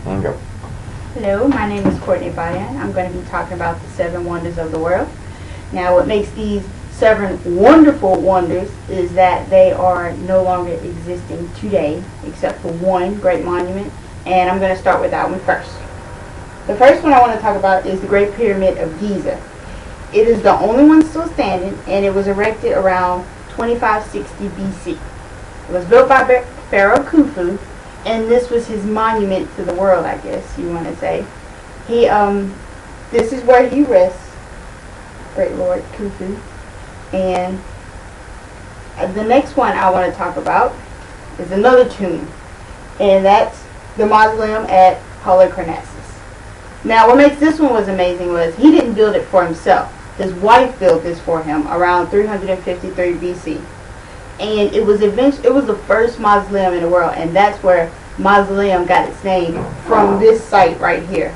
And go. Hello, my name is Courtney Bayoune. I'm going to be talking about the 7 wonders of the world. Now, what makes these 7 wonderful wonders is that they are no longer existing today, except for one great monument, and I'm going to start with that one first. The first one I want to talk about is the Great Pyramid of Giza. It is the only one still standing, and it was erected around 2560 BC. It was built by Pharaoh Khufu, and this was his monument to the world, I guess you want to say. This is where he rests, Great Lord Khufu. And the next one I want to talk about is another tomb, and that's the mausoleum at Halicarnassus. Now, what makes this one was amazing was he didn't build it for himself. His wife built this for him around 353 BC. And it was the first mausoleum in the world, and that's where mausoleum got its name, from this site right here.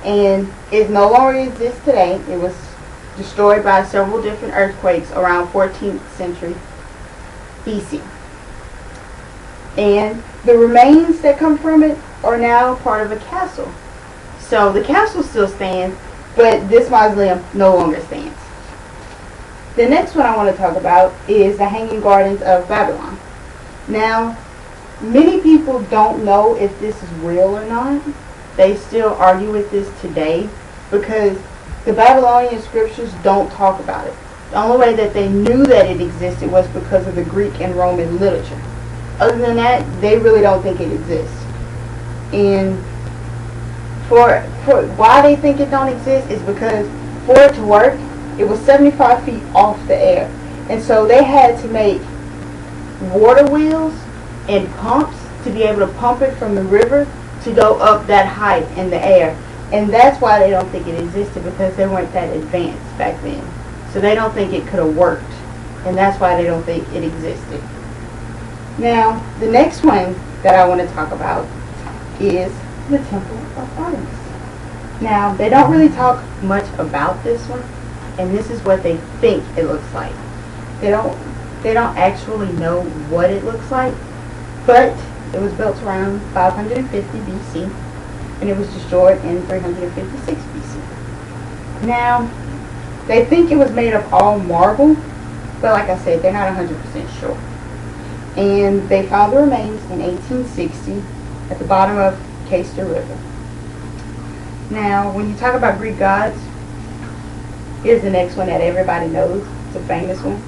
And it no longer exists today. It was destroyed by several different earthquakes around 14th century BC. And the remains that come from it are now part of a castle. So the castle still stands, but this mausoleum no longer stands. The next one I want to talk about is the Hanging Gardens of Babylon. Now, many people don't know if this is real or not. They still argue with this today because the Babylonian scriptures don't talk about it. The only way that they knew that it existed was because of the Greek and Roman literature. Other than that, they really don't think it exists. And for why they think it don't exist is because for it to work, it was 75 feet off the air. And so they had to make water wheels and pumps to be able to pump it from the river to go up that height in the air. And that's why they don't think it existed, because they weren't that advanced back then. So they don't think it could have worked. And that's why they don't think it existed. Now, the next one that I want to talk about is the Temple of Artemis. Now, they don't really talk much about this one, and this is what they think it looks like. They don't actually know what it looks like, but it was built around 550 BC, and it was destroyed in 356 BC. Now, they think it was made of all marble, but like I said, they're not 100% sure. And they found the remains in 1860 at the bottom of Cayster River. Now, when you talk about Greek gods, here's the next one that everybody knows. It's a famous one.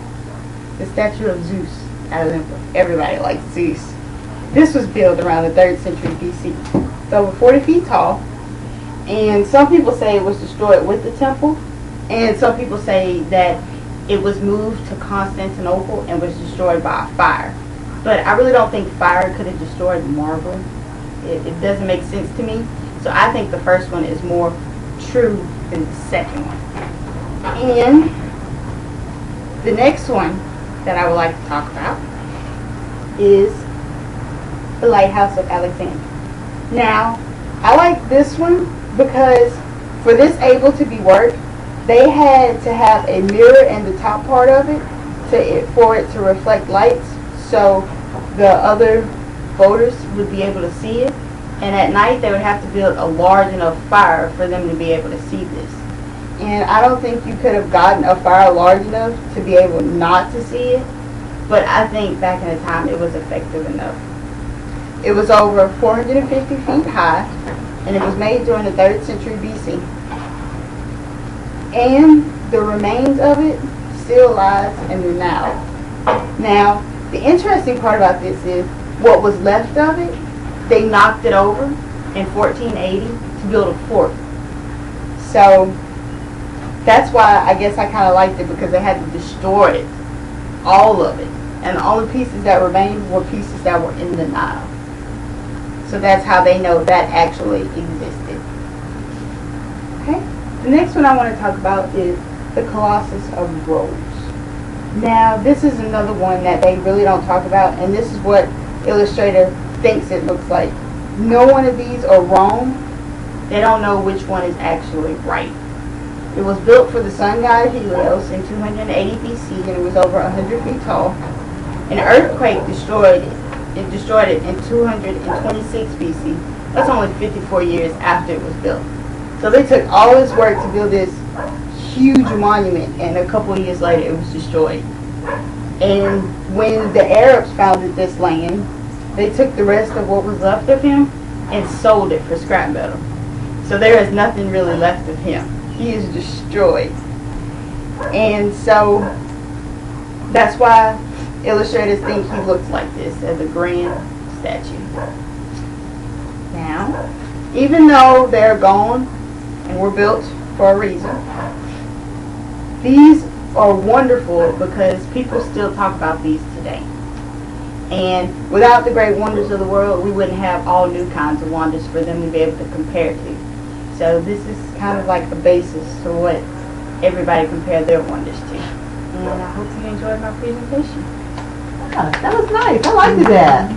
The statue of Zeus at Olympus. Everybody likes Zeus. This was built around the 3rd century BC. It's over 40 feet tall. And some people say it was destroyed with the temple. And some people say that it was moved to Constantinople and was destroyed by fire. But I really don't think fire could have destroyed marble. It doesn't make sense to me. So I think the first one is more true than the second one. And the next one that I would like to talk about is the Lighthouse of Alexandria. Now, I like this one because for this able to be worked, they had to have a mirror in the top part of it for it to reflect lights, so the other boaters would be able to see it. And at night, they would have to build a large enough fire for them to be able to see this. And I don't think you could have gotten a fire large enough to be able not to see it. But I think back in the time, it was effective enough. It was over 450 feet high, and it was made during the 3rd century BC. And the remains of it still lies in the Nile. Now, the interesting part about this is what was left of it, they knocked it over in 1480 to build a fort. So that's why I guess I kind of liked it, because they had to destroy it, all of it. And the only pieces that remained were pieces that were in the Nile. So that's how they know that actually existed. Okay? The next one I want to talk about is the Colossus of Rhodes. Now, this is another one that they really don't talk about, and this is what Illustrator thinks it looks like. No one of these are wrong. They don't know which one is actually right. It was built for the sun god Helios in 280 BC, and it was over 100 feet tall. An earthquake destroyed it. It destroyed it in 226 BC, That's only 54 years after it was built. So they took all this work to build this huge monument, and a couple of years later it was destroyed. And when the Arabs founded this land, they took the rest of what was left of him and sold it for scrap metal. So there is nothing really left of him. He is destroyed. And so that's why illustrators think he looks like this, as a grand statue. Now, even though they're gone and were built for a reason, these are wonderful because people still talk about these today. And without the great wonders of the world, we wouldn't have all new kinds of wonders for them to be able to compare to. So this is kind of like a basis for what everybody compare their wonders to. And I hope you enjoyed my presentation. Yeah, that was nice. I liked that.